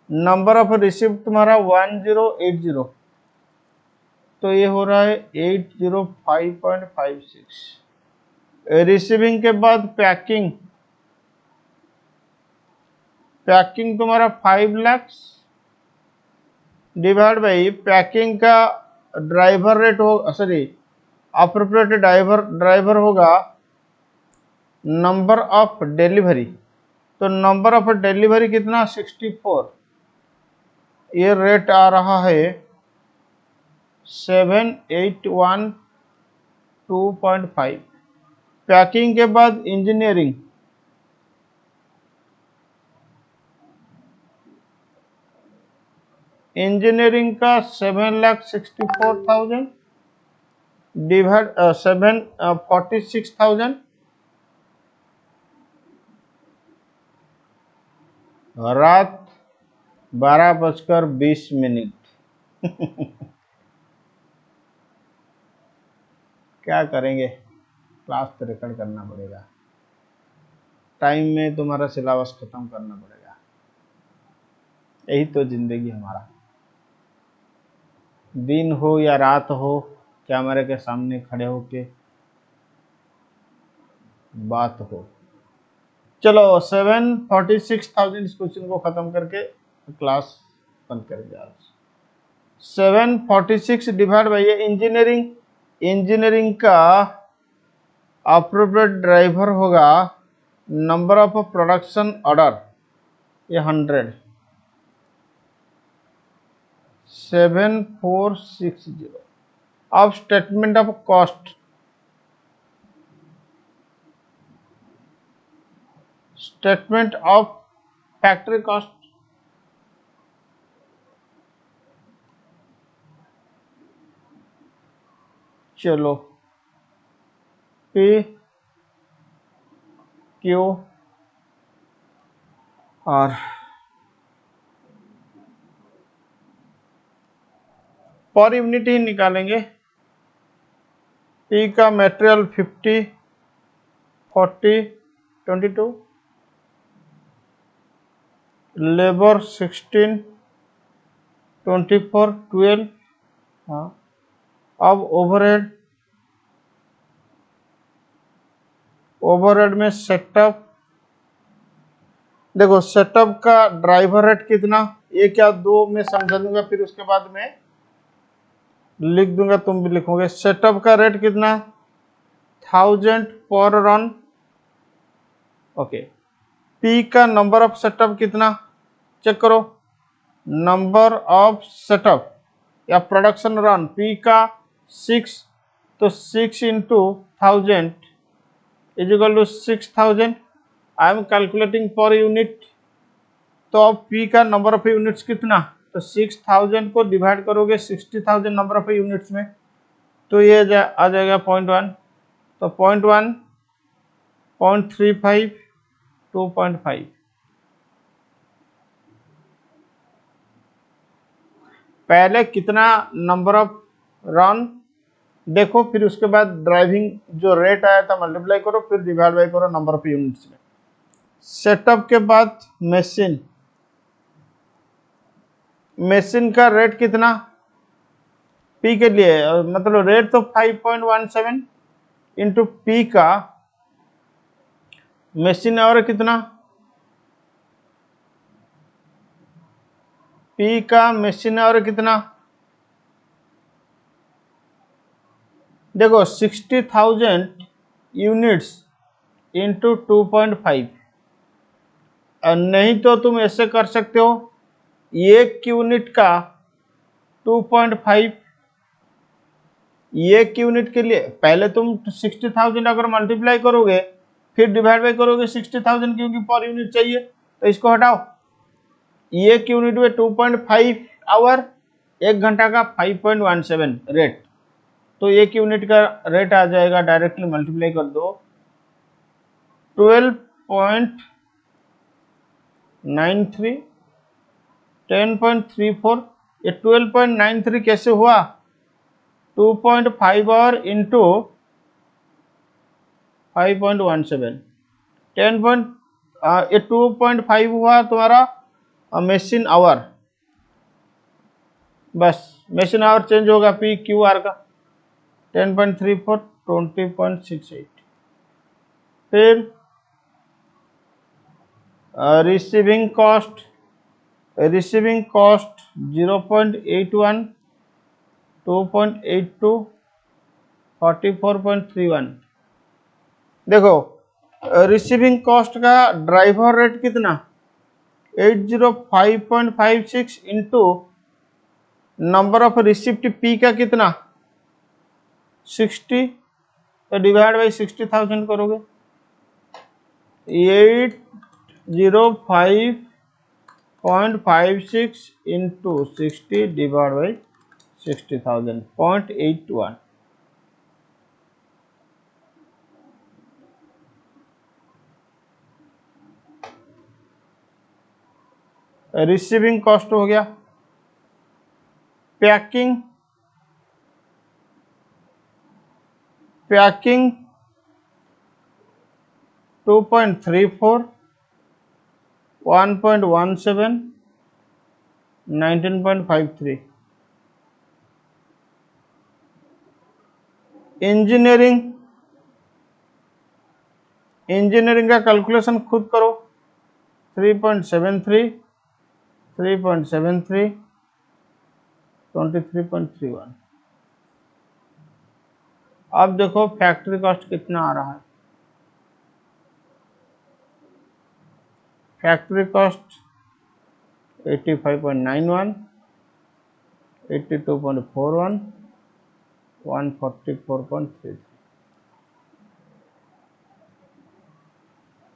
Number of receipt तुम्हारा 1080। तो ये हो रहा है 805.56। रिसीविंग के बाद पैकिंग तुम्हारा 5 लाख डिवाइड बाई पैकिंग का ड्राइवर रेट हो, सॉरी अप्रोप्रिएट ड्राइवर होगा नंबर ऑफ डिलीवरी। तो नंबर ऑफ डिलीवरी कितना 64। ये रेट आ रहा है 7,812.5। पैकिंग के बाद इंजीनियरिंग का 7,64,000 डिवाइड 746,000 रात 12:20। क्या करेंगे, क्लास तो रिकॉर्ड करना पड़ेगा। टाइम में तुम्हारा सिलेबस खत्म करना पड़ेगा। यही तो जिंदगी हमारा, दिन हो या रात हो कैमरे के सामने खड़े होके बात हो। चलो 746,000 इस क्वेश्चन को खत्म करके क्लास बंद करेंगे आज। 746 डिवाइड बाई ये इंजीनियरिंग का अप्रोप्रिएट ड्राइवर होगा नंबर ऑफ प्रोडक्शन ऑर्डर, ये 100, 7460। अब statement of cost, statement of factory cost, चलो पी क्यू और पर यूनिट ही निकालेंगे। पी का मटेरियल 50, 40, 22, लेबर 16, 24, 12। हाँ, अब ओवरहेड में सेटअप, देखो सेटअप का ड्राइवर रेट कितना, ये क्या दो में समझा दूंगा, फिर उसके बाद में लिख दूंगा, तुम भी लिखोगे। सेटअप का रेट कितना, 1000 पर रन। ओके, पी का नंबर ऑफ सेटअप कितना, चेक करो, नंबर ऑफ सेटअप या प्रोडक्शन रन, पी का 6, तो 6 into 1000 is equal to 6000। I am calculating per unit, तो अब पी का नंबर ऑफ यूनिट्स कितना, तो 6000 को डिवाइड करोगे 60,000 नंबर ऑफ यूनिट्स में, तो ये आ जाएगा 0.1, तो 0.1, 0.35, 2.5। पहले कितना नंबर ऑफ रन देखो, फिर उसके बाद ड्राइविंग जो रेट आया था मल्टीप्लाई करो, फिर डिवाइड बाई करो नंबर ऑफ यूनिट्स में। सेटअप के बाद मशीन का रेट कितना, पी के लिए मतलब रेट तो 5.17 इंटू पी का मशीन आवर कितना, पी का मशीन आवर कितना, देखो 60,000 यूनिट्स इंटू 2.5। नहीं तो तुम ऐसे कर सकते हो, एक यूनिट का 2.5, एक यूनिट के लिए पहले तुम 60,000 अगर मल्टीप्लाई करोगे फिर डिवाइड बाई करोगे 60,000, क्योंकि पर यूनिट चाहिए, तो इसको हटाओ। एक यूनिट में 2.5 आवर, एक घंटा का 5.17 रेट, तो एक यूनिट का रेट आ जाएगा, डायरेक्टली मल्टीप्लाई कर दो 12.93, 10.34। ये 12.93 कैसे हुआ, 2.5 आवर इंटू 5.17, 10 ये 2.5 हुआ तुम्हारा मशीन आवर, बस मशीन आवर चेंज होगा पी क्यू आर का, 10.34, 20.68। फिर रिसीविंग कॉस्ट 0.81, 2.82, 44.31। देखो रिसीविंग कॉस्ट का ड्राइवर रेट कितना, 805.56 into number of receipt P का कितना 60, तो डिवाइड बाई 60,000 करोगे, 805.56 into 60 divide by 60,000, 0.81। Receiving cost हो गया। पैकिंग 2.34, 1.17, 19.53। इंजीनियरिंग, इंजीनियरिंग का कैलकुलेशन खुद करो। 3.73, 3.73, 23.31। अब देखो फैक्ट्री कॉस्ट कितना आ रहा है। Factory cost 85.91, 82.41, 144.33।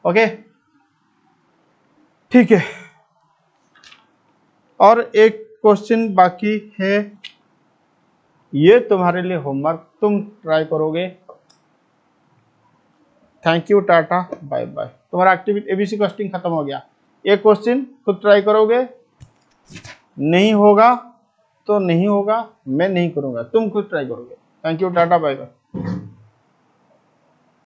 ओके, ठीक है। और एक क्वेश्चन बाकी है, ये तुम्हारे लिए होमवर्क, तुम ट्राई करोगे। Thank you, tata, bye bye. तुम्हारा एक्टिविटी एबीसी कॉस्टिंग खत्म हो गया। एक क्वेश्चन खुद ट्राई करोगे, नहीं होगा तो नहीं होगा, मैं नहीं करूंगा, तुम खुद ट्राई करोगे। Thank you, tata, bye bye.